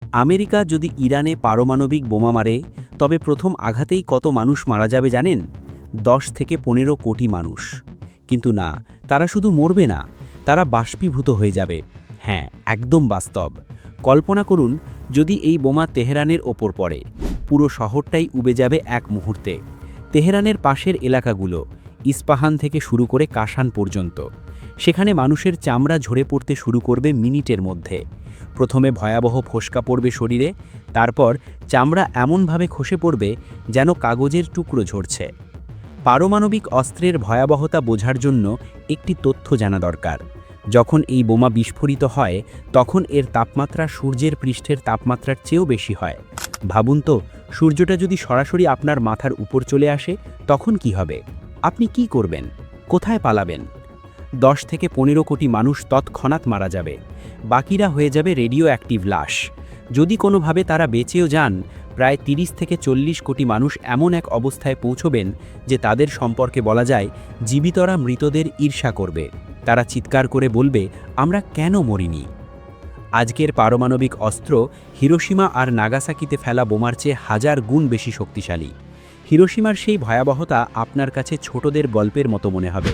America যদি ইরানে পারমাণবিক বোমা মারে তবে প্রথম আঘাতেই কত মানুষ মারা যাবে জানেন? ১০ থেকে ১৫ কোটি মানুষ। কিন্তু না, তারা শুধু মরবে না, তারা বাষ্পীভূত হয়ে যাবে। হ্যাঁ, একদম বাস্তব। কল্পনা করুন, যদি এই বোমা তেহরানের ওপর পড়ে, পুরো শহরটাই উবে যাবে এক মুহূর্তে। তেহরানের পাশের এলাকাগুলো, ইস্পাহান থেকে শুরু করে কাশান পর্যন্ত, সেখানে মানুষের চামড়া ঝরে পড়তে শুরু করবে মিনিটের মধ্যে। প্রথমে ভয়াবহ ফোসকা পড়বে শরীরে, তারপর চামড়া এমনভাবে খসে পড়বে যেন কাগজের টুকরো ঝরছে। পারমাণবিক অস্ত্রের ভয়াবহতা বোঝার জন্য একটি তথ্য জানা দরকার। যখন এই বোমা বিস্ফোরিত হয়, তখন এর তাপমাত্রা সূর্যের পৃষ্ঠের তাপমাত্রার চেয়েও বেশি হয়। ভাবুন তো, সূর্যটা যদি সরাসরি আপনার মাথার উপর চলে আসে, তখন কি হবে? আপনি কি করবেন? কোথায় পালাবেন? ১০ থেকে ১৫ কোটি মানুষ তৎক্ষণাৎ মারা যাবে। বাকিরা হয়ে যাবে রেডিও অ্যাক্টিভ লাশ। যদি কোনোভাবে তারা বেঁচেও যান, প্রায় ৩০ থেকে ৪০ কোটি মানুষ এমন এক অবস্থায় পৌঁছবেন যে তাদের সম্পর্কে বলা যায় জীবিতরা মৃতদের ঈর্ষা করবে। তারা চিৎকার করে বলবে, আমরা কেন মরিনি? আজকের পারমাণবিক অস্ত্র হিরোশিমা আর নাগাসাকিতে ফেলা বোমার চেয়ে ১০০০ গুণ বেশি শক্তিশালী। হিরোশিমার সেই ভয়াবহতা আপনার কাছে ছোটদের গল্পের মতো মনে হবে।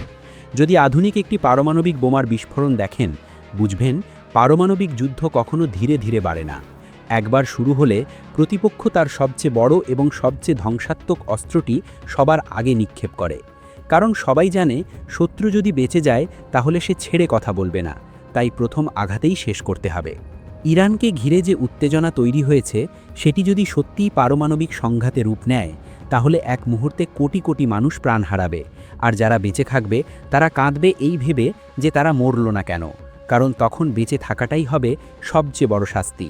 যদি আধুনিক একটি পারমাণবিক বোমার বিস্ফোরণ দেখেন, বুঝবেন পারমাণবিক যুদ্ধ কখনো ধীরে ধীরে বাড়ে না। একবার শুরু হলে প্রতিপক্ষ তার সবচেয়ে বড় এবং সবচেয়ে ধ্বংসাত্মক অস্ত্রটি সবার আগে নিক্ষেপ করে। কারণ সবাই জানে, শত্রু যদি বেঁচে যায় তাহলে সে ছেড়ে কথা বলবে না, তাই প্রথম আঘাতেই শেষ করতে হবে। ইরানকে ঘিরে যে উত্তেজনা তৈরি হয়েছে, সেটি যদি সত্যিই পারমাণবিক সংঘাতে রূপ নেয়, তাহলে এক মুহূর্তে কোটি কোটি মানুষ প্রাণ হারাবে। আর যারা বেঁচে থাকবে তারা কাঁদবে এই ভেবে যে তারা মরল না কেন, কারণ তখন বেঁচে থাকাটাই হবে সবচেয়ে বড় শাস্তি।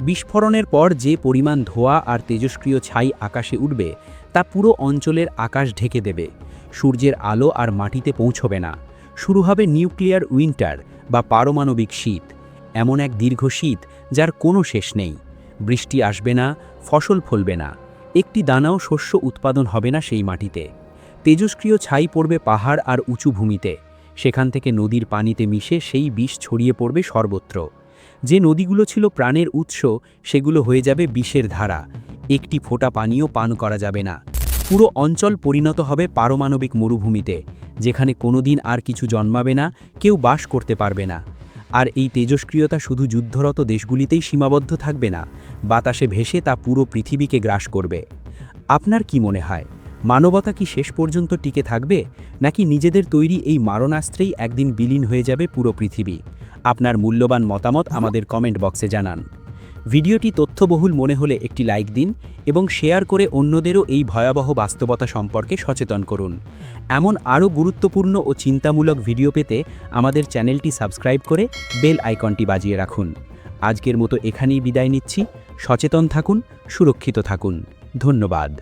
বিস্ফোরণের পর যে পরিমাণ ধোঁয়া আর তেজস্ক্রিয় ছাই আকাশে উঠবে, তা পুরো অঞ্চলের আকাশ ঢেকে দেবে। সূর্যের আলো আর মাটিতে পৌঁছবে না। শুরু হবে নিউক্লিয়ার উইন্টার বা পারমাণবিক শীত, এমন এক দীর্ঘ শীত যার কোনো শেষ নেই। বৃষ্টি আসবে না, ফসল ফলবে না, একটি দানাও শস্য উৎপাদন হবে না সেই মাটিতে। তেজস্ক্রিয় ছাই পড়বে পাহাড় আর উঁচু ভূমিতে, সেখান থেকে নদীর পানিতে মিশে সেই বিষ ছড়িয়ে পড়বে সর্বত্র। যে নদীগুলো ছিল প্রাণের উৎস, সেগুলো হয়ে যাবে বিষের ধারা। একটি ফোঁটা পানিও পান করা যাবে না। পুরো অঞ্চল পরিণত হবে পারমাণবিক মরুভূমিতে, যেখানে কোনোদিন আর কিছু জন্মাবে না, কেউ বাস করতে পারবে না। আর এই তেজস্ক্রিয়তা শুধু যুদ্ধরত দেশগুলিতেই সীমাবদ্ধ থাকবে না, বাতাসে ভেসে তা পুরো পৃথিবীকে গ্রাস করবে। আপনার কি মনে হয়, মানবতা কি শেষ পর্যন্ত টিকে থাকবে, নাকি নিজেদের তৈরি এই মারণাস্ত্রেই একদিন বিলীন হয়ে যাবে পুরো পৃথিবী? আপনার মূল্যবান মতামত আমাদের কমেন্ট বক্সে জানান। ভিডিওটি তথ্যবহুল মনে হলে একটি লাইক দিন এবং শেয়ার করে অন্যদেরও এই ভয়াবহ বাস্তবতা সম্পর্কে সচেতন করুন। এমন আরও গুরুত্বপূর্ণ ও চিন্তামূলক ভিডিও পেতে আমাদের চ্যানেলটি সাবস্ক্রাইব করে বেল আইকনটি বাজিয়ে রাখুন। আজকের মতো এখানেই বিদায় নিচ্ছি। সচেতন থাকুন, সুরক্ষিত থাকুন। ধন্যবাদ।